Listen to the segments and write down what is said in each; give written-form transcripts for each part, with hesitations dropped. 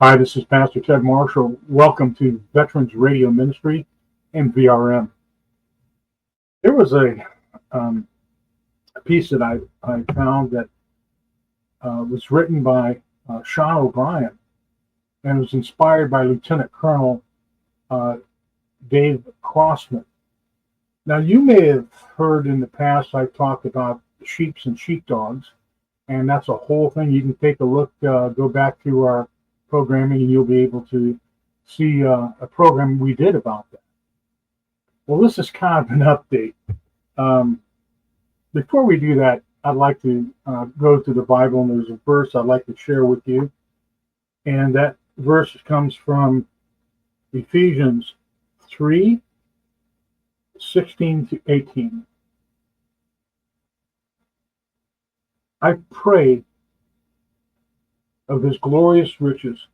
Hi, this is Pastor Ted Marshall. Welcome to Veterans Radio Ministry and VRM. There was a piece that I found that was written by Sean O'Brien and was inspired by Lieutenant Colonel Dave Crossman. Now, you may have heard in the past I talked about sheeps and sheepdogs, and that's a whole thing. You can take a look, go back to our programming, and you'll be able to see a program we did about that. Well, this is kind of an update. Before we do that, I'd like to go to the Bible, and there's a verse I'd like to share with you. And that verse comes from Ephesians 3:16-18. I pray of his glorious riches,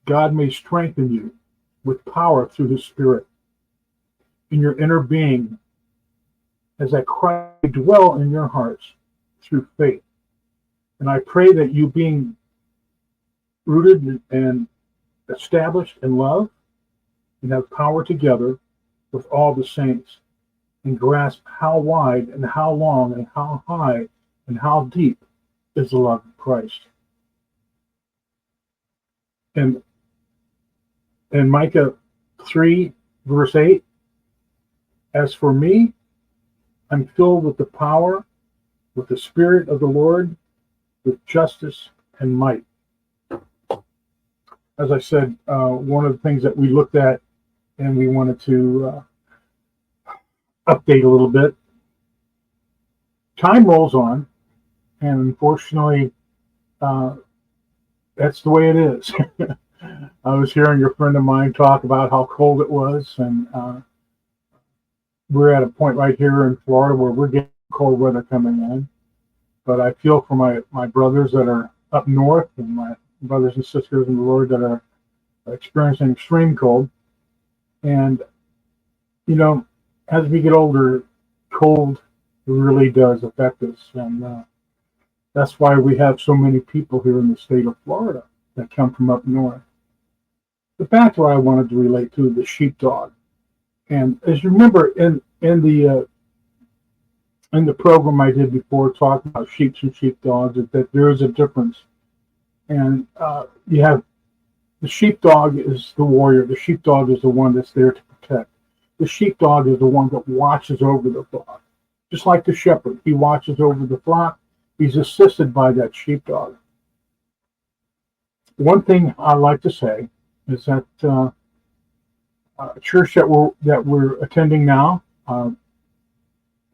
God may strengthen you with power through his Spirit in your inner being, as that Christ may dwell in your hearts through faith. And I pray that you, being rooted and established in love, and have power together with all the saints, and grasp how wide and how long and how high and how deep is the love of Christ. And in Micah 3, verse 8, as for me, I'm filled with the power, with the Spirit of the Lord, with justice and might. As I said, one of the things that we looked at and we wanted to update a little bit. Time rolls on, and unfortunately, that's the way it is. I was hearing a friend of mine talk about how cold it was, and we're at a point right here in Florida where we're getting cold weather coming in. But I feel for my brothers that are up north, and my brothers and sisters in the Lord that are experiencing extreme cold. And, you know, as we get older, cold really does affect us. And that's why we have so many people here in the state of Florida that come from up north. But back to what I wanted to relate to, the sheepdog. And as you remember in the program I did before, talking about sheep and sheepdogs, that there is a difference. And you have the sheepdog is the warrior. The sheepdog is the one that's there to protect. The sheepdog is the one that watches over the flock. Just like the shepherd, he watches over the flock. He's assisted by that sheepdog. One thing I like to say is that church that we're attending now,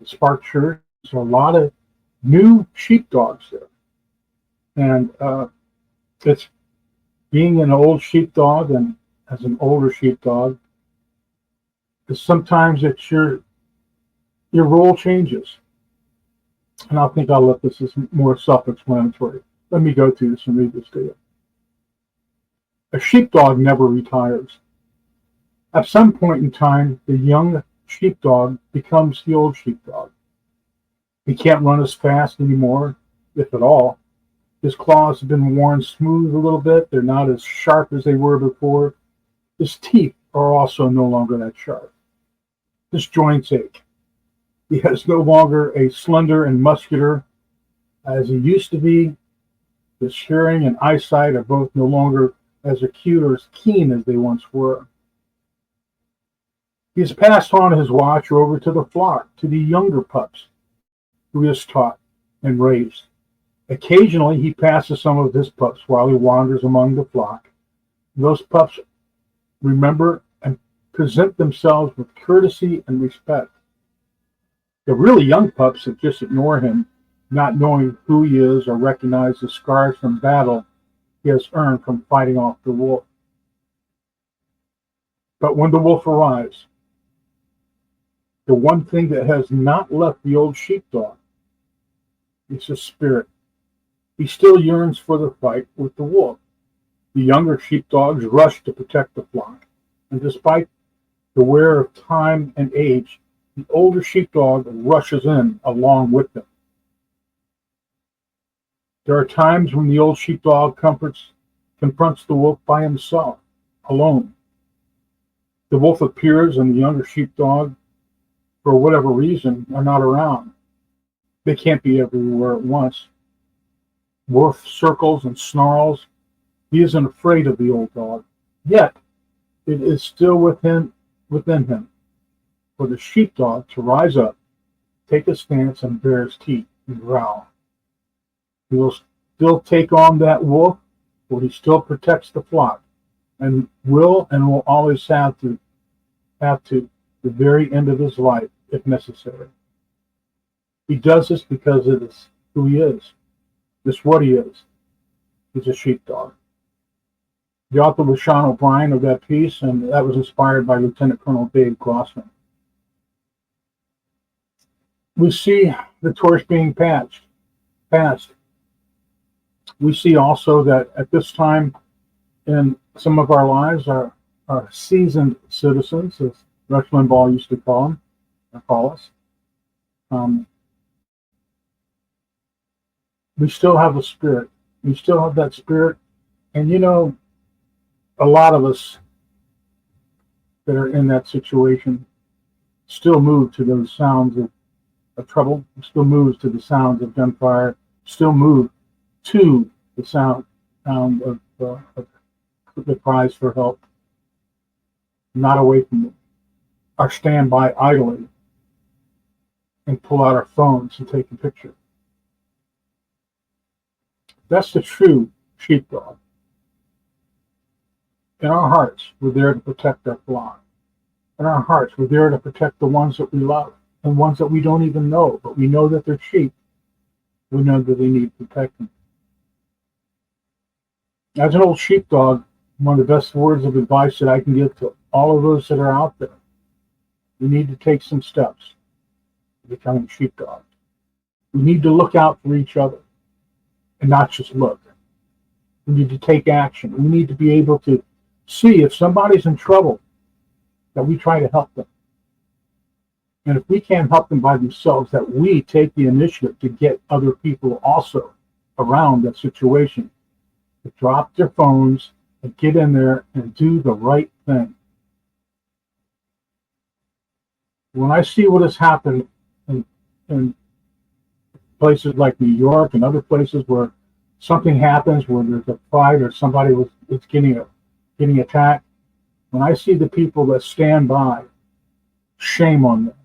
Spark Church, there's a lot of new sheepdogs there, and it's being an old sheepdog and as an older sheepdog, is sometimes it's your role changes. And I think I'll let this is more self-explanatory. Let me go through this and read this to you. A sheepdog never retires. At some point in time, the young sheepdog becomes the old sheepdog. He can't run as fast anymore, if at all. His claws have been worn smooth a little bit. They're not as sharp as they were before. His teeth are also no longer that sharp. His joints ache. He is no longer a slender and muscular as he used to be. His hearing and eyesight are both no longer as acute or as keen as they once were. He has passed on his watch over to the flock, to the younger pups, who he has taught and raised. Occasionally, he passes some of his pups while he wanders among the flock. Those pups remember and present themselves with courtesy and respect. The really young pups that just ignore him, not knowing who he is or recognize the scars from battle he has earned from fighting off the wolf. But when the wolf arrives, the one thing that has not left the old sheepdog is his spirit. He still yearns for the fight with the wolf. The younger sheepdogs rush to protect the flock, and despite the wear of time and age, the older sheepdog rushes in along with them. There are times when the old sheepdog comforts confronts the wolf by himself, alone. The wolf appears and the younger sheepdog, for whatever reason, are not around. They can't be everywhere at once. Wolf circles and snarls. He isn't afraid of the old dog, yet it is still within him for the sheepdog to rise up, take a stance, and bare his teeth and growl. He will still take on that wolf, for he still protects the flock, and will always have to the very end of his life if necessary. He does this because it is who he is. It's what he is. He's a sheepdog. The author was Sean O'Brien of that piece, and that was inspired by Lieutenant Colonel Dave Grossman. We see the torch being passed. We see also that at this time in some of our lives, our seasoned citizens, as Rush Limbaugh used to call us, we still have a spirit. We still have that spirit. And a lot of us that are in that situation still move to those sounds of trouble, still moves to the sounds of gunfire, still move to the sound of the cries for help, not away from them, or stand by idly and pull out our phones and take a picture. That's the true sheepdog. In our hearts, we're there to protect our flock. In our hearts, we're there to protect the ones that we love and ones that we don't even know, but we know that they're sheep. We know that they need protecting. As an old sheepdog, one of the best words of advice that I can give to all of those that are out there, we need to take some steps to becoming sheepdogs. We need to look out for each other and not just look. We need to take action. We need to be able to see if somebody's in trouble, that we try to help them. And if we can't help them by themselves, that we take the initiative to get other people also around that situation, to drop their phones and get in there and do the right thing. When I see what has happened in places like New York and other places where something happens, where there's a fight or somebody is getting attacked, when I see the people that stand by, shame on them.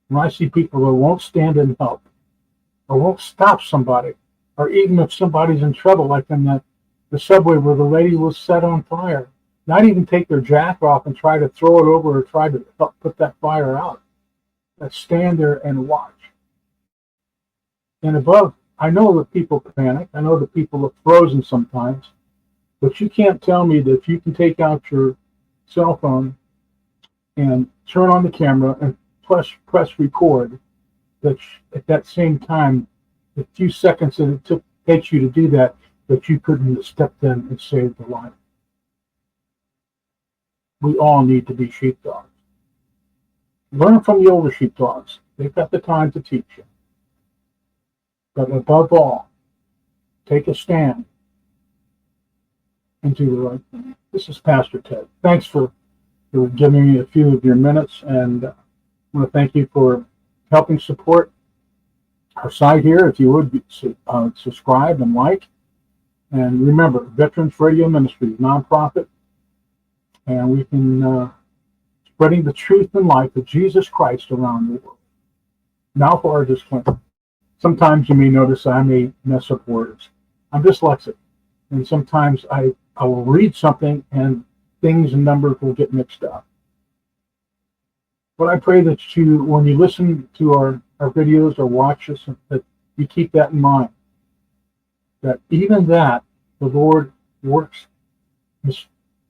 When I see people that won't stand and help, or won't stop somebody, or even if somebody's in trouble, like in the subway where the lady was set on fire, not even take their jacket off and try to throw it over or try to help put that fire out. But stand there and watch. And above, I know that people panic. I know that people are frozen sometimes. But you can't tell me that if you can take out your cell phone and turn on the camera and press record, that at that same time, the few seconds that it takes you to do that you couldn't have stepped in and saved the life. We all need to be sheepdogs. Learn from the older sheepdogs. They've got the time to teach you. But above all, take a stand and do the right thing. This is Pastor Ted. Thanks for giving me a few of your minutes, and I want to thank you for helping support our site here. If you would subscribe and like. And remember, Veterans Radio Ministry is nonprofit, and we can spreading the truth and life of Jesus Christ around the world. Now for our disclaimer. Sometimes you may notice I may mess up words. I'm dyslexic, and sometimes I will read something and things and numbers will get mixed up. But I pray that when you listen to our videos or watch us, that you keep that in mind. That even that, the Lord works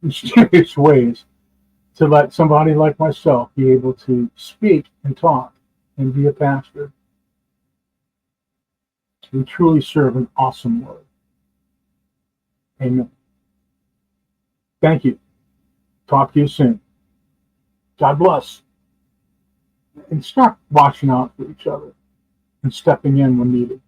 mysterious ways to let somebody like myself be able to speak and talk and be a pastor. We truly serve an awesome Lord. Amen. Thank you. Talk to you soon. God bless. And start watching out for each other and stepping in when needed.